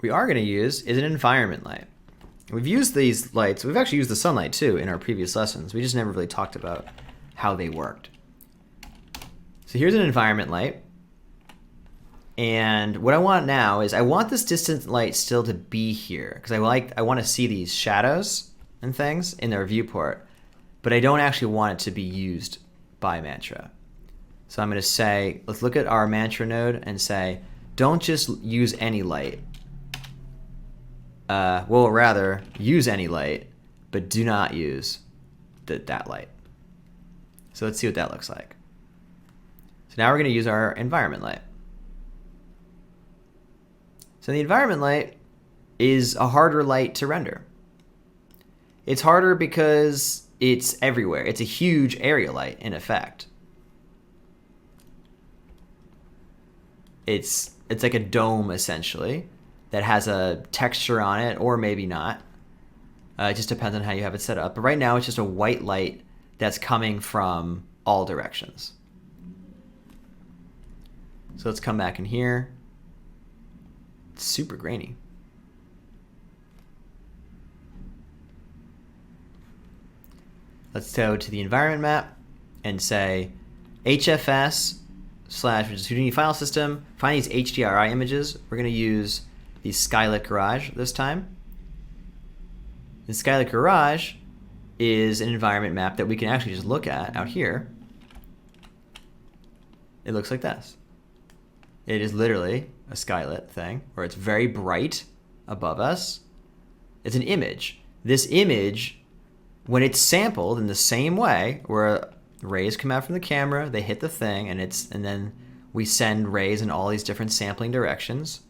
we are going to use is an environment light. We've used these lights, we've actually used the sunlight too in our previous lessons. We just never really talked about how they worked. So here's an environment light. And what I want now is I want this distant light still to be here because I want to see these shadows and things in their viewport, but I don't actually want it to be used by Mantra. So I'm going to say, let's look at our Mantra node and say, don't just use any light. Well, rather, use any light, but do not use that light. So let's see what that looks like. So now we're going to use our environment light. So the environment light is a harder light to render. It's harder because it's everywhere. It's a huge area light, in effect. It's like a dome, essentially, that has a texture on it, or maybe not. It just depends on how you have it set up. But right now, it's just a white light that's coming from all directions. So let's come back in here. It's super grainy. Let's go to the environment map and say HFS / which is Houdini file system. Find these HDRI images. We're going to use the Skylit Garage this time. The Skylit Garage is an environment map that we can actually just look at out here. It looks like this. It is literally a skylit thing where it's very bright above us. It's an image. This image, when it's sampled in the same way, where rays come out from the camera, they hit the thing, and then we send rays in all these different sampling directions.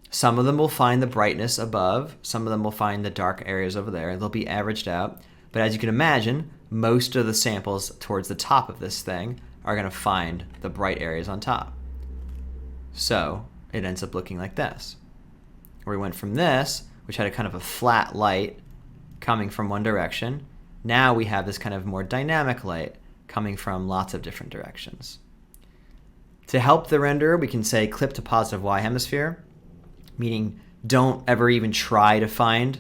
Some of them will find the brightness above, some of them will find the dark areas over there, and they'll be averaged out. But as you can imagine, most of the samples towards the top of this thing are going to find the bright areas on top. So it ends up looking like this, where we went from this, which had a kind of a flat light coming from one direction. Now we have this kind of more dynamic light coming from lots of different directions. To help the renderer, we can say clip to positive Y hemisphere, meaning don't ever even try to find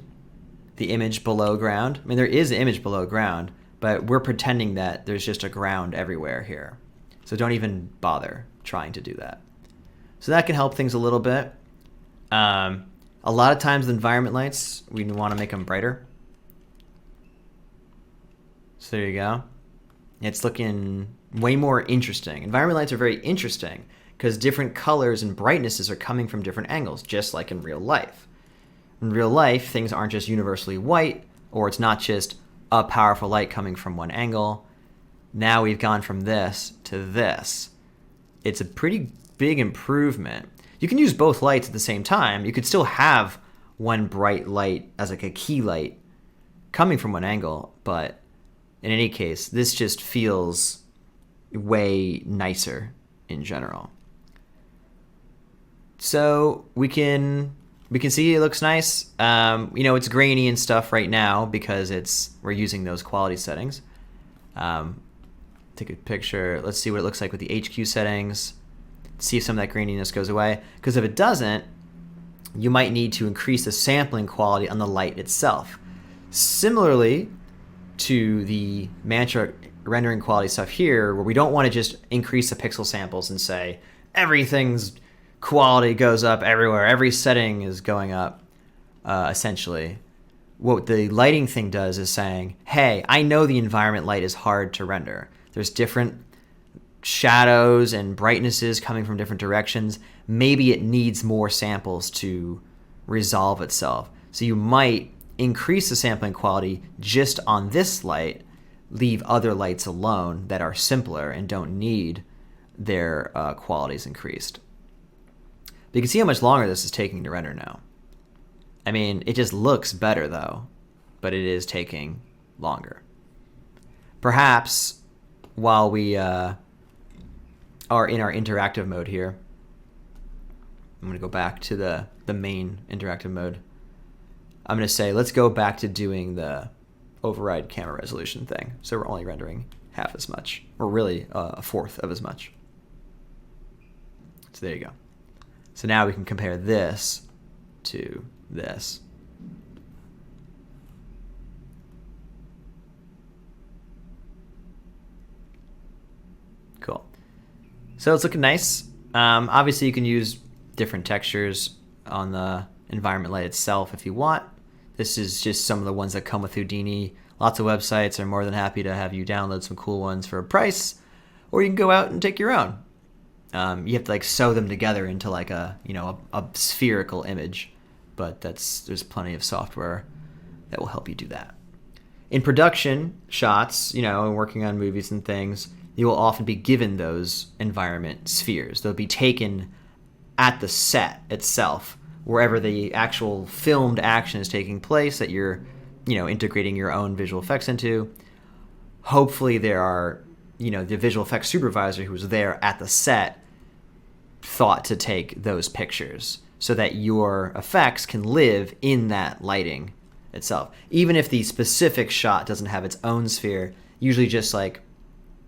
the image below ground. I mean, there is an image below ground, but we're pretending that there's just a ground everywhere here. So don't even bother trying to do that. So that can help things a little bit. A lot of times the environment lights, we want to make them brighter. So there you go. It's looking way more interesting. Environment lights are very interesting because different colors and brightnesses are coming from different angles, just like in real life. In real life, things aren't just universally white, or it's not just a powerful light coming from one angle. Now we've gone from this to this. It's a pretty big improvement. You can use both lights at the same time. You could still have one bright light as like a key light coming from one angle, but in any case, this just feels way nicer in general. So we can see it looks nice. It's grainy and stuff right now because we're using those quality settings. Take a picture. Let's see what it looks like with the HQ settings. See if some of that graininess goes away. Because if it doesn't, you might need to increase the sampling quality on the light itself. Similarly to the Mantra rendering quality stuff here, where we don't want to just increase the pixel samples and say everything's quality goes up everywhere, every setting is going up, essentially. What the lighting thing does is saying, hey, I know the environment light is hard to render. There's different shadows and brightnesses coming from different directions. Maybe it needs more samples to resolve itself. So you might increase the sampling quality just on this light, leave other lights alone that are simpler and don't need their qualities increased. But you can see how much longer this is taking to render now. I mean, it just looks better though, but it is taking longer. Perhaps while we are in our interactive mode here, I'm going to go back to the main interactive mode. I'm going to say, let's go back to doing the override camera resolution thing. So we're only rendering half as much, or really a fourth of as much. So there you go. So now we can compare this to this. Cool. So it's looking nice. Obviously, you can use different textures on the environment light itself if you want. This is just some of the ones that come with Houdini. Lots of websites are more than happy to have you download some cool ones for a price, or you can go out and take your own. You have to like sew them together into like a spherical image, but there's plenty of software that will help you do that. In production shots, and working on movies and things, you will often be given those environment spheres. They'll be taken at the set itself, wherever the actual filmed action is taking place that you're, integrating your own visual effects into. Hopefully there are, the visual effects supervisor who was there at the set thought to take those pictures so that your effects can live in that lighting itself. Even if the specific shot doesn't have its own sphere, usually just like,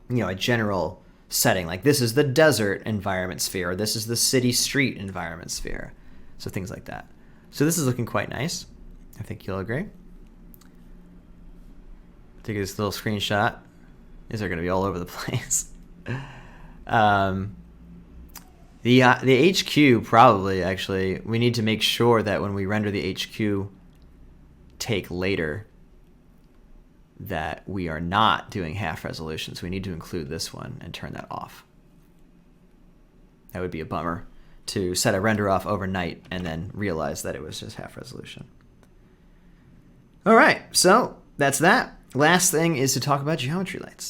a general setting, like this is the desert environment sphere, or this is the city street environment sphere. So things like that. So this is looking quite nice. I think you'll agree. Take this little screenshot. These are going to be all over the place. The HQ probably, actually, we need to make sure that when we render the HQ take later, that we are not doing half resolution. So we need to include this one and turn that off. That would be a bummer to set a render off overnight and then realize that it was just half resolution. All right, so that's that. Last thing is to talk about geometry lights.